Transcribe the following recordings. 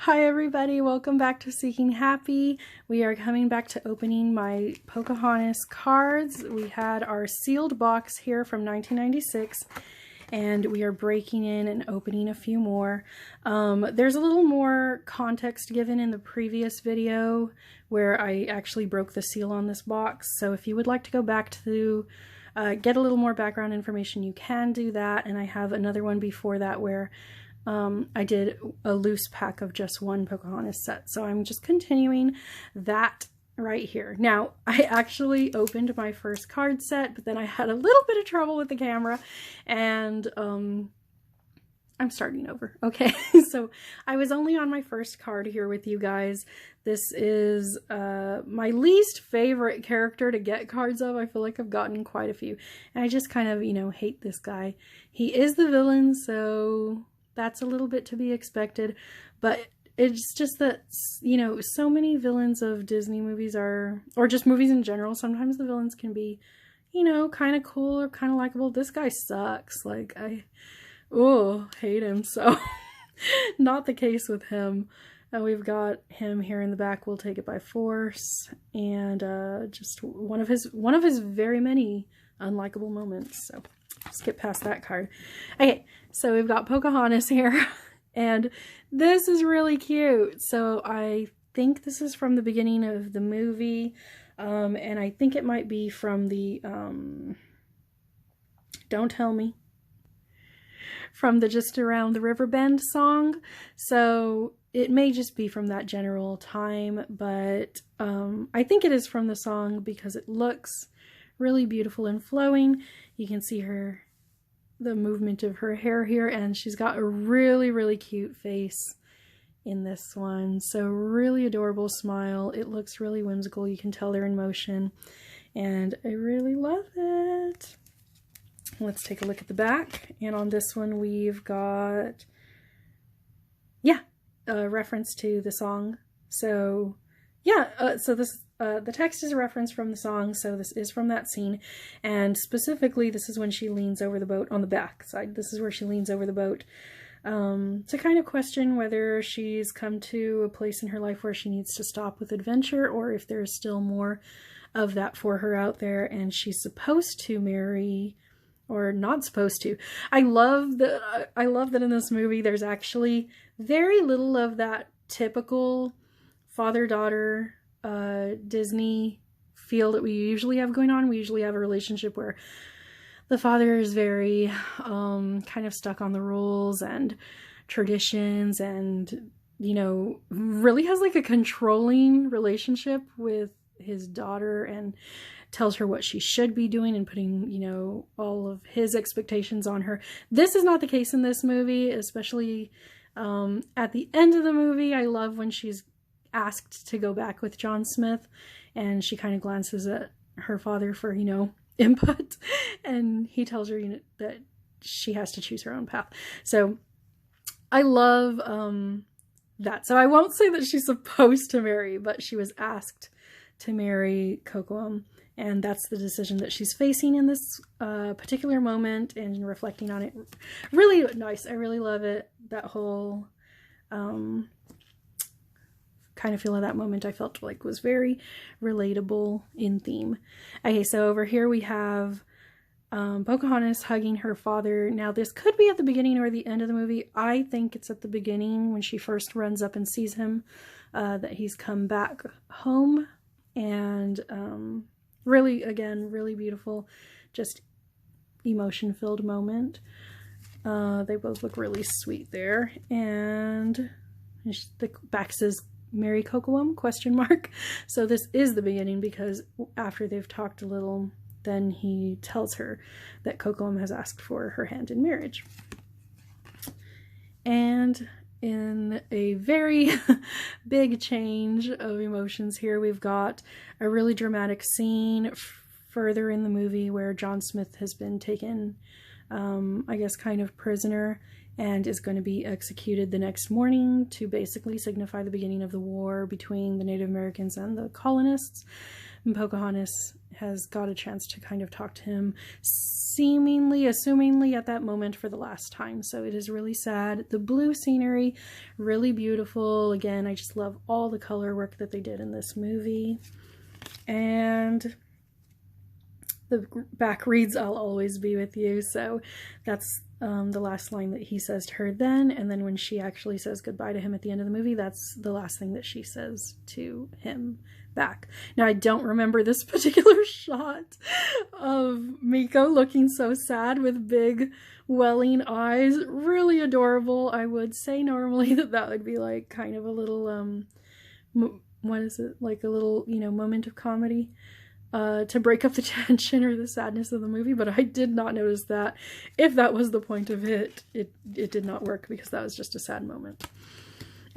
Hi everybody, welcome back to Seeking Happy. We are coming back to opening my Pocahontas cards. We had our sealed box here from 1996 and we are breaking in and opening a few more. There's a little more context given in the previous video where I actually broke the seal on this box. So if you would like to go back to get a little more background information, you can do that. And I have another one before that where I did a loose pack of just one Pocahontas set. So I'm just continuing that right here. Now, I actually opened my first card set, but then I had a little bit of trouble with the camera and I'm starting over. Okay, so I was only on my first card here with you guys. This is my least favorite character to get cards of. I feel like I've gotten quite a few. And I just kind of, you know, hate this guy. He is the villain, so that's a little bit to be expected, but it's just that, you know, so many villains of Disney movies are, or just movies in general, sometimes the villains can be, you know, kind of cool or kind of likable. This guy sucks. Like, I hate him. So not the case with him. We've got him here in the back. We'll take it by force, and just one of his very many unlikable moments. So skip past that card. Okay, so we've got Pocahontas here, and this is really cute. So I think this is from the beginning of the movie, and I think it might be from the Don't Tell Me, from the Just Around the River Bend song. So it may just be from that general time, but I think it is from the song because it looks really beautiful and flowing. You can see the movement of her hair here, and she's got a really, really cute face in this one. So really adorable smile. It looks really whimsical. You can tell they're in motion, and I really love it. Let's take a look at the back, and on this one we've got, a reference to the song. So so this the text is a reference from the song, so this is from that scene, and specifically this is when she leans over the boat on the back side. This is where she leans over the boat to kind of question whether she's come to a place in her life where she needs to stop with adventure, or if there's still more of that for her out there, and she's supposed to marry, or not supposed to. I love that in this movie there's actually very little of that typical father-daughter Disney feel that we usually have going on. We usually have a relationship where the father is very kind of stuck on the rules and traditions, and, you know, really has like a controlling relationship with his daughter and tells her what she should be doing and putting, you know, all of his expectations on her. This is not the case in this movie, especially at the end of the movie. I love when she's asked to go back with John Smith and she kind of glances at her father for, you know, input, and he tells her, you know, that she has to choose her own path. So I love that. So I won't say that she's supposed to marry, but she was asked to marry Kocoum, and that's the decision that she's facing in this particular moment, and reflecting on it. Really nice. I really love it. That whole kind of feel of that moment, I felt like was very relatable in theme. Okay, so over here we have Pocahontas hugging her father. Now this could be at the beginning or the end of the movie. I think it's at the beginning when she first runs up and sees him, that he's come back home, and really, again, really beautiful, just emotion-filled moment. They both look really sweet there, and the back says "Marry Kocoum?" ? So this is the beginning, because after they've talked a little, then he tells her that Kocoum has asked for her hand in marriage. And in a very big change of emotions here, we've got a really dramatic scene further in the movie where John Smith has been taken, I guess, kind of prisoner, and is going to be executed the next morning to basically signify the beginning of the war between the Native Americans and the colonists. And Pocahontas has got a chance to kind of talk to him, assumingly at that moment for the last time. So it is really sad. The blue scenery, really beautiful. Again, I just love all the color work that they did in this movie. And the back reads, "I'll always be with you." So that's the last line that he says to her then. And then when she actually says goodbye to him at the end of the movie, that's the last thing that she says to him back. Now, I don't remember this particular shot of Miko looking so sad with big welling eyes. Really adorable. I would say normally that would be like kind of a little, what is it? Like a little, moment of comedy. To break up the tension or the sadness of the movie, but I did not notice that. If that was the point of it, it did not work because that was just a sad moment.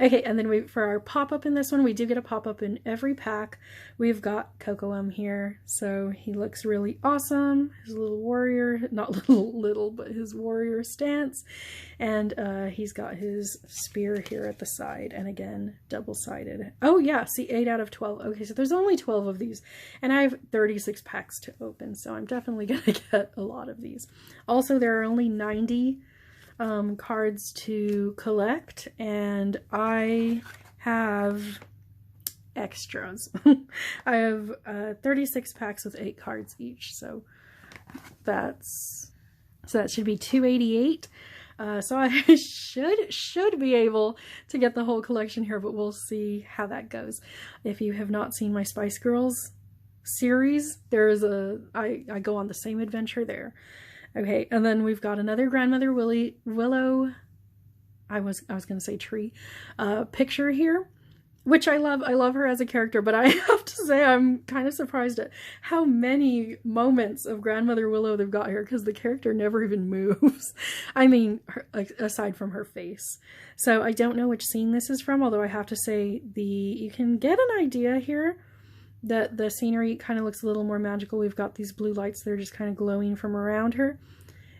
Okay, and then for our pop-up in this one, we do get a pop-up in every pack. We've got Cocoam here, so he looks really awesome. His little warrior, not little, but his warrior stance. And he's got his spear here at the side, and again, double-sided. Oh yeah, see, 8 out of 12. Okay, so there's only 12 of these, and I have 36 packs to open, so I'm definitely gonna get a lot of these. Also, there are only 90 cards to collect, and I have extras. I have 36 packs with 8 cards each, so that should be 288. So I should be able to get the whole collection here, but we'll see how that goes. If you have not seen my Spice Girls series, I go on the same adventure there. Okay, and then we've got another Grandmother Willow, I was going to say tree, picture here, which I love. I love her as a character, but I have to say I'm kind of surprised at how many moments of Grandmother Willow they've got here, because the character never even moves. I mean, aside from her face. So I don't know which scene this is from, although I have to say you can get an idea here that the scenery kind of looks a little more magical. We've got these blue lights that are just kind of glowing from around her.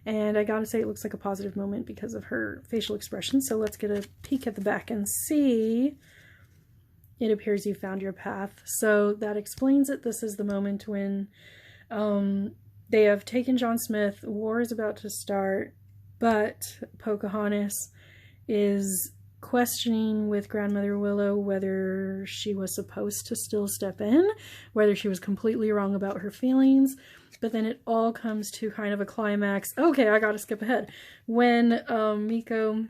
And I gotta say, it looks like a positive moment because of her facial expression. So let's get a peek at the back and see. It appears you found your path. So that explains it. This is the moment when they have taken John Smith. War is about to start, but Pocahontas is questioning with Grandmother Willow whether she was supposed to still step in, whether she was completely wrong about her feelings. But then it all comes to kind of a climax. Okay, I gotta skip ahead. When Miko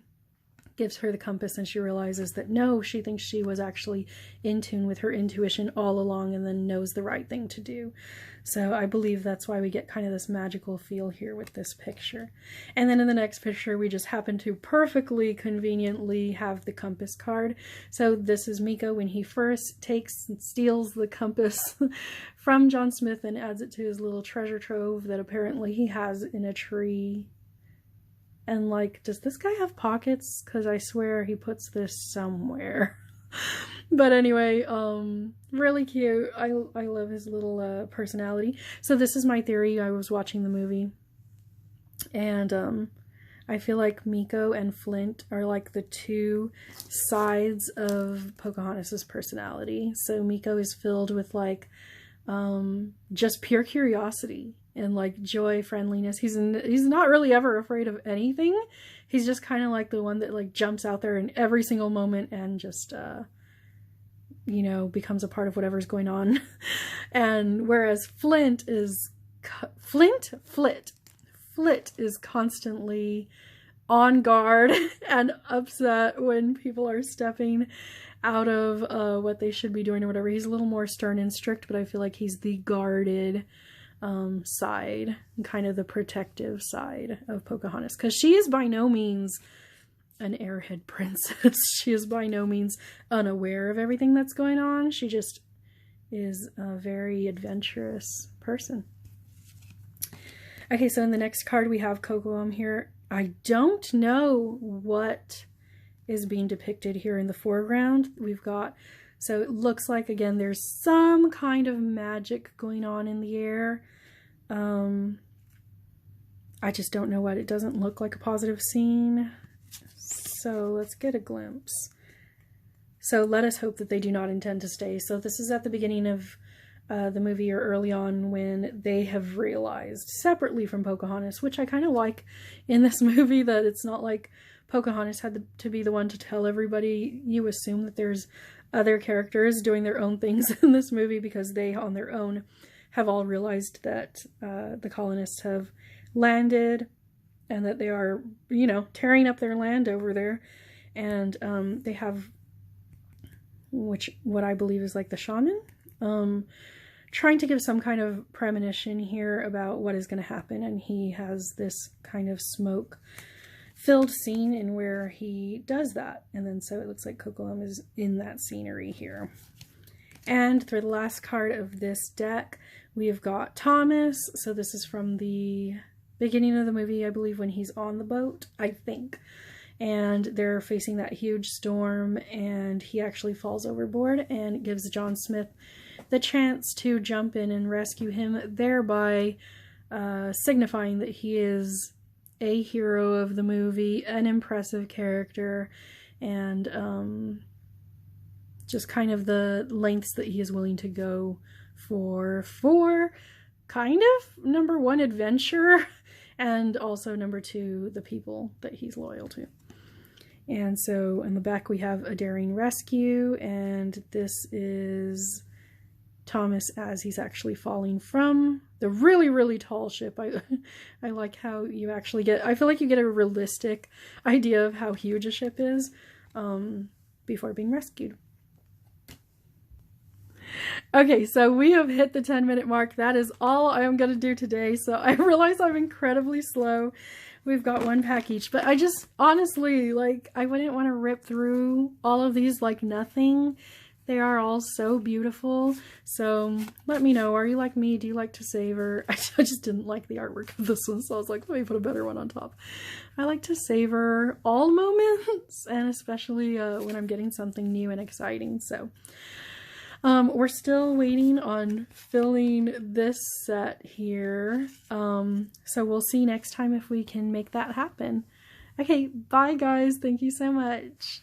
gives her the compass and she realizes that no, she thinks she was actually in tune with her intuition all along and then knows the right thing to do. So I believe that's why we get kind of this magical feel here with this picture. And then in the next picture, we just happen to perfectly conveniently have the compass card. So this is Miko when he first takes and steals the compass from John Smith and adds it to his little treasure trove that apparently he has in a tree. And like, does this guy have pockets? Because I swear he puts this somewhere. But anyway, really cute. I love his little personality. So this is my theory. I was watching the movie, and I feel like Miko and Flint are like the two sides of Pocahontas's personality. So Miko is filled with like just pure curiosity and like joy, friendliness. He's not really ever afraid of anything. He's just kind of like the one that like jumps out there in every single moment and just you know, becomes a part of whatever's going on. And whereas Flit is constantly on guard and upset when people are stepping out of what they should be doing or whatever. He's a little more stern and strict, but I feel like he's the guarded side, kind of the protective side of Pocahontas, because she is by no means an airhead princess. She is by no means unaware of everything that's going on. She just is a very adventurous person. Okay, so in the next card we have Cocoam here. I don't know what is being depicted here in the foreground. We've got, so it looks like, again, there's some kind of magic going on in the air. I just don't know what. It doesn't look like a positive scene. So let's get a glimpse. So let us hope that they do not intend to stay. So this is at the beginning of the movie or early on when they have realized separately from Pocahontas, which I kind of like in this movie, that it's not like Pocahontas had to be the one to tell everybody. You assume that there's other characters doing their own things in this movie because they on their own have all realized that the colonists have landed and that they are, you know, tearing up their land over there. And they have, what I believe is like the shaman, trying to give some kind of premonition here about what is going to happen. And he has this kind of smoke-filled scene in where he does that. And then so it looks like Kokolum is in that scenery here. And for the last card of this deck, we've got Thomas. So this is from the beginning of the movie, I believe, when he's on the boat, I think. And they're facing that huge storm, and he actually falls overboard, and it gives John Smith the chance to jump in and rescue him, thereby signifying that he is a hero of the movie, an impressive character, and just kind of the lengths that he is willing to go for kind of, number one, adventure, and also number two, the people that he's loyal to. And so in the back we have a daring rescue, and this is Thomas as he's actually falling from the really, really tall ship. I like how you actually get, I feel like you get a realistic idea of how huge a ship is before being rescued. Okay, so we have hit the 10-minute mark. That is all I am going to do today. So I realize I'm incredibly slow. We've got one pack each, but I just, honestly, like, I wouldn't want to rip through all of these like nothing. They are all so beautiful. So let me know, are you like me? Do you like to savor? I just didn't like the artwork of this one, so I was like, let me put a better one on top. I like to savor all moments, and especially when I'm getting something new and exciting. So we're still waiting on filling this set here. So we'll see next time if we can make that happen. Okay, bye guys. Thank you so much.